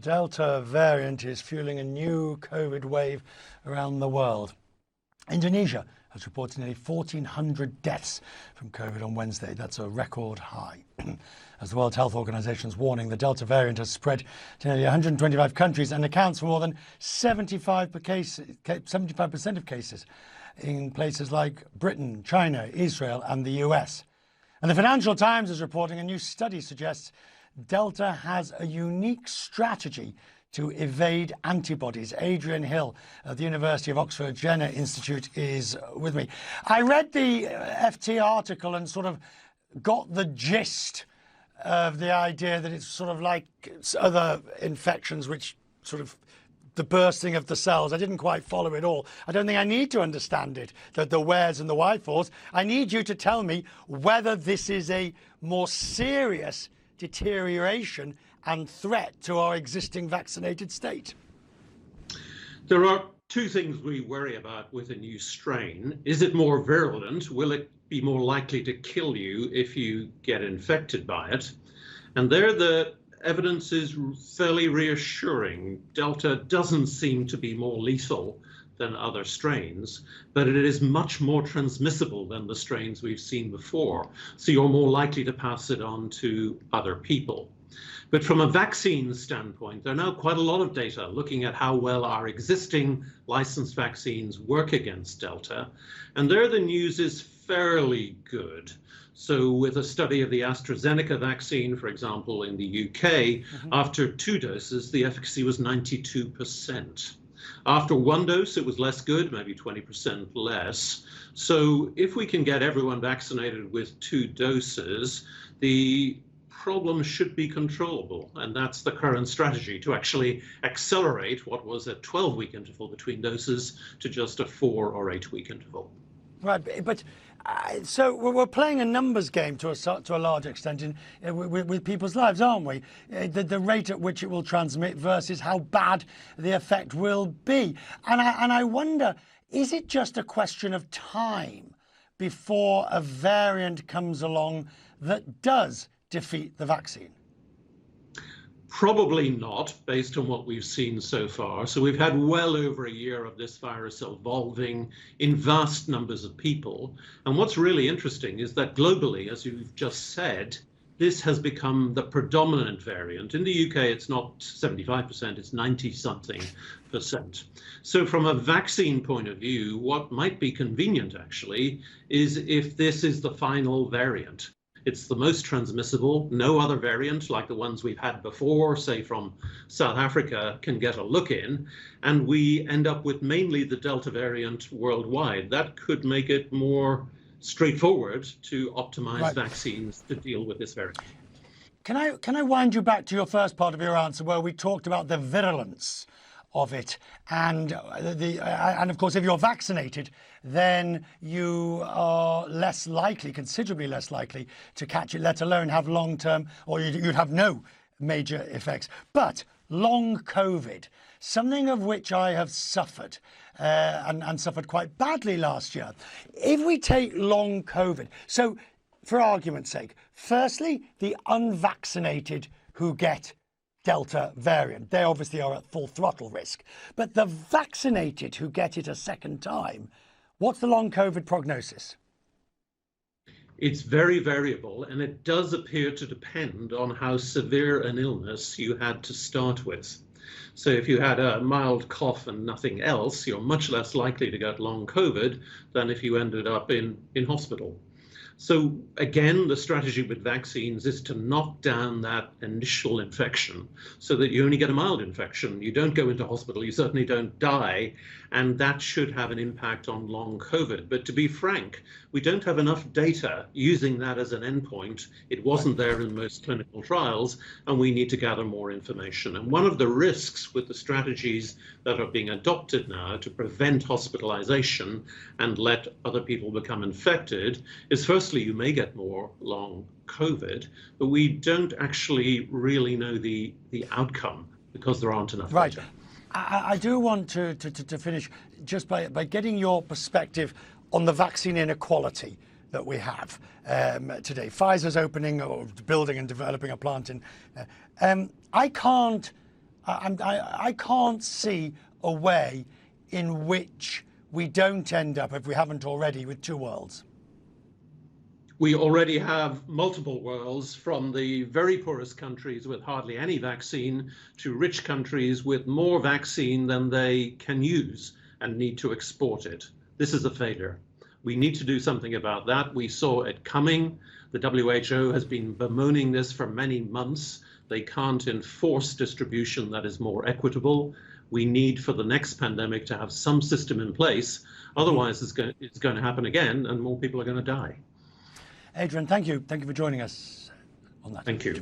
Delta variant is fueling a new COVID wave around the world. Indonesia has reported nearly 1,400 deaths from COVID on Wednesday. That's a record high. As the World Health Organization is warning, the Delta variant has spread to nearly 125 countries and accounts for more than 75% of cases in places like Britain, China, Israel and the US. And the Financial Times is reporting a new study suggests Delta has a unique strategy to evade antibodies. Adrian Hill at the University of Oxford Jenner Institute is with me. I read the FT article and sort of got the gist of the idea that it's sort of like other infections, which sort of the bursting of the cells. I didn't quite follow it all. I don't think I need to understand it, the wheres and the wherefores. I need you to tell me whether this is a more serious deterioration and threat to our existing vaccinated state. There are two things we worry about with a new strain. Is it more virulent? Will it be more likely to kill you if you get infected by it? And there the evidence is fairly reassuring. Delta doesn't seem to be more lethal than other strains, but it is much more transmissible than the strains we've seen before. So you're more likely to pass it on to other people. But from a vaccine standpoint, there are now quite a lot of data looking at how well our existing licensed vaccines work against Delta. And there the news is fairly good. So with a study of the AstraZeneca vaccine, for example, in the UK, after 2 doses, the efficacy was 92%. After 1 dose, it was less good, maybe 20% less. So if we can get everyone vaccinated with 2 doses, the problem should be controllable. And that's the current strategy, to actually accelerate what was a 12-week interval between doses to just a 4 or 8-week interval. Right, but so we're playing a numbers game to a large extent with people's lives, aren't we? The rate at which it will transmit versus how bad the effect will be. And I wonder, is it just a question of time before a variant comes along that does defeat the vaccine? Probably not, based on what we've seen so far. So we've had well over a year of this virus evolving in vast numbers of people. And what's really interesting is that globally, as you've just said, this has become the predominant variant. In the UK, it's not 75%, it's 90-something%. So from a vaccine point of view, what might be convenient, actually, is if this is the final variant. It's the most transmissible. No other variant like the ones we've had before, say from South Africa, can get a look in. And we end up with mainly the Delta variant worldwide. That could make it more straightforward to optimize vaccines to deal with this variant. Can I wind you back to your first part of your answer where we talked about the virulence of it, and of course, if you're vaccinated, then you are less likely, considerably less likely, to catch it, let alone have long-term, or you'd have no major effects. But long COVID, something of which I have suffered, and suffered quite badly last year. If we take long COVID, so for argument's sake, firstly, the unvaccinated who get Delta variant, they obviously are at full throttle risk. But the vaccinated who get it a second time, what's the long COVID prognosis? It's very variable, and it does appear to depend on how severe an illness you had to start with. So if you had a mild cough and nothing else, you're much less likely to get long COVID than if you ended up in hospital. So again, the strategy with vaccines is to knock down that initial infection so that you only get a mild infection. You don't go into hospital, you certainly don't die, and that should have an impact on long COVID. But to be frank, we don't have enough data using that as an endpoint. It wasn't there in most clinical trials, and we need to gather more information. And one of the risks with the strategies that are being adopted now to prevent hospitalization and let other people become infected is, firstly, you may get more long COVID, but we don't actually really know the outcome because there aren't enough data. I do want to finish just by getting your perspective on the vaccine inequality that we have today. Pfizer's opening or building and developing a plant in. I can't I can't see a way in which we don't end up, if we haven't already, with two worlds. We already have multiple worlds, from the very poorest countries with hardly any vaccine to rich countries with more vaccine than they can use and need to export it. This is a failure. We need to do something about that. We saw it coming. The WHO has been bemoaning this for many months. They can't enforce distribution that is more equitable. We need, for the next pandemic, to have some system in place. Otherwise, it's going to happen again, and more people are going to die. Adrian, thank you. Thank you for joining us on that. Thank you.